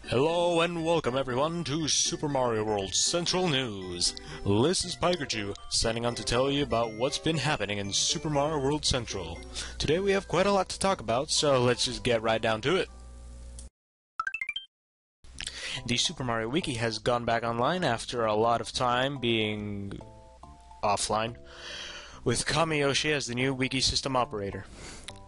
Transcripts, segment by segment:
Hello and welcome everyone to Super Mario World Central News. This is Pikachu, signing on to tell you about what's been happening in Super Mario World Central. Today we have quite a lot to talk about, so let's just get right down to it. The Super Mario Wiki has gone back online after a lot of time being offline, with Kamiyoshi as the new wiki system operator.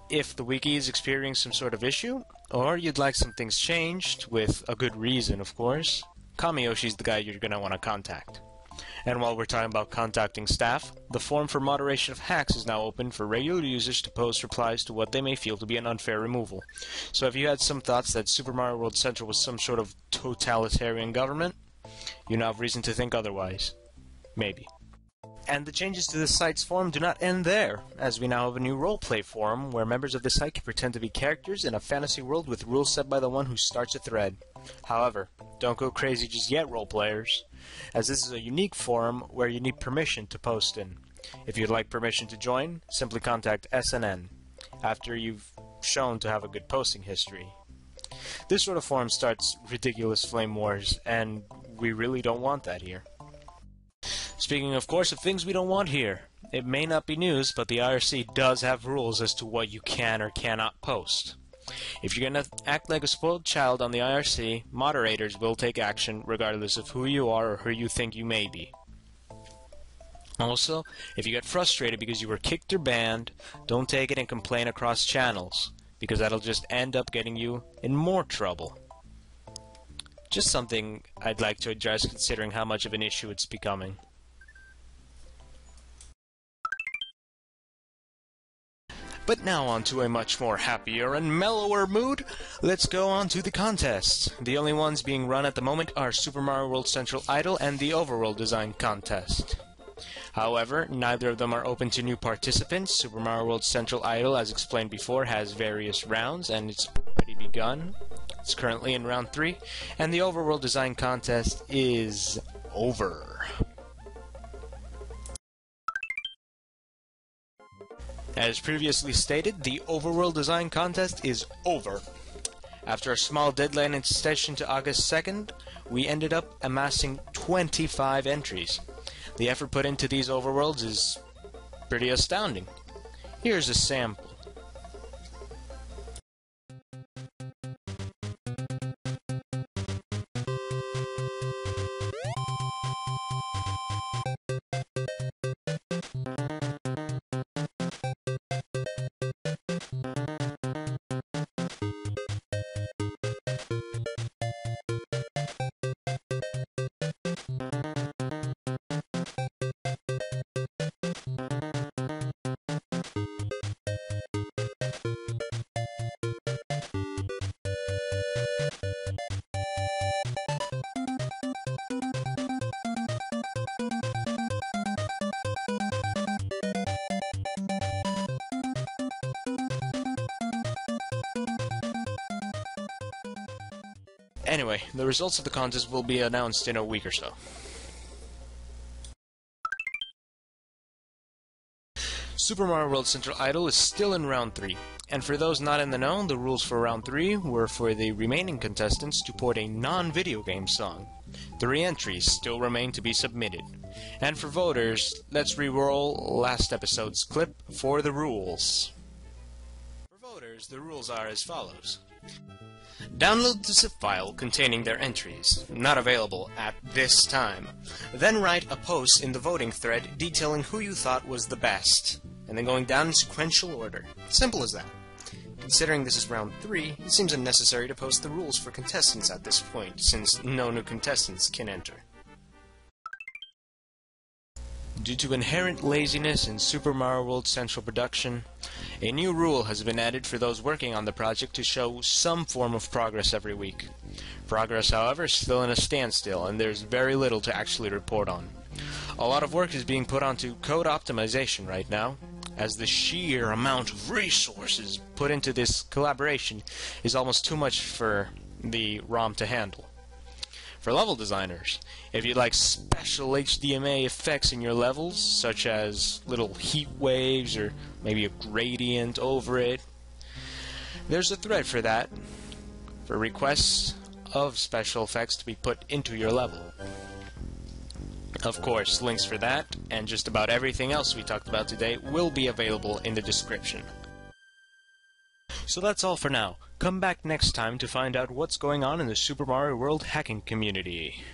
If the wiki is experiencing some sort of issue, or you'd like some things changed, with a good reason of course, Kamiyoshi's the guy you're going to want to contact. And while we're talking about contacting staff, the forum for moderation of hacks is now open for regular users to post replies to what they may feel to be an unfair removal. So if you had some thoughts that Super Mario World Central was some sort of totalitarian government, you now have reason to think otherwise. Maybe. And the changes to the site's forum do not end there, as we now have a new Roleplay Forum where members of the site can pretend to be characters in a fantasy world with rules set by the one who starts a thread. However, don't go crazy just yet, roleplayers, as this is a unique forum where you need permission to post in. If you'd like permission to join, simply contact SNN, after you've shown to have a good posting history. This sort of forum starts ridiculous flame wars, and we really don't want that here. Speaking, of course, of things we don't want here, it may not be news, but the IRC does have rules as to what you can or cannot post. If you're going to act like a spoiled child on the IRC, moderators will take action regardless of who you are or who you think you may be. Also, if you get frustrated because you were kicked or banned, don't take it and complain across channels, because that'll just end up getting you in more trouble. Just something I'd like to address considering how much of an issue it's becoming. But now on to a much more happier and mellower mood. Let's go on to the contests. The only ones being run at the moment are Super Mario World Central Idol and the Overworld Design Contest. However, neither of them are open to new participants. Super Mario World Central Idol, as explained before, has various rounds and it's already begun. It's currently in round 3, and the Overworld Design Contest is over. As previously stated, the Overworld Design Contest is over. After a small deadline extension to August 2nd, we ended up amassing 25 entries. The effort put into these overworlds is pretty astounding. Here's a sample. Anyway, the results of the contest will be announced in a week or so. Super Mario World Central Idol is still in round 3, and for those not in the know, the rules for round 3 were for the remaining contestants to port a non-video game song. 3 entries still remain to be submitted. And for voters, let's re-roll last episode's clip for the rules. For voters, the rules are as follows. Download the zip file containing their entries, not available at this time. Then write a post in the voting thread detailing who you thought was the best, and then going down in sequential order. Simple as that. Considering this is round 3, it seems unnecessary to post the rules for contestants at this point, since no new contestants can enter. Due to inherent laziness in Super Mario World Central production, a new rule has been added for those working on the project to show some form of progress every week. Progress, however, is still in a standstill, and there's very little to actually report on. A lot of work is being put onto code optimization right now, as the sheer amount of resources put into this collaboration is almost too much for the ROM to handle. For level designers, if you'd like special HDMA effects in your levels, such as little heat waves or maybe a gradient over it, there's a thread for that. For requests of special effects to be put into your level. Of course, links for that, and just about everything else we talked about today, will be available in the description. So that's all for now. Come back next time to find out what's going on in the Super Mario World hacking community.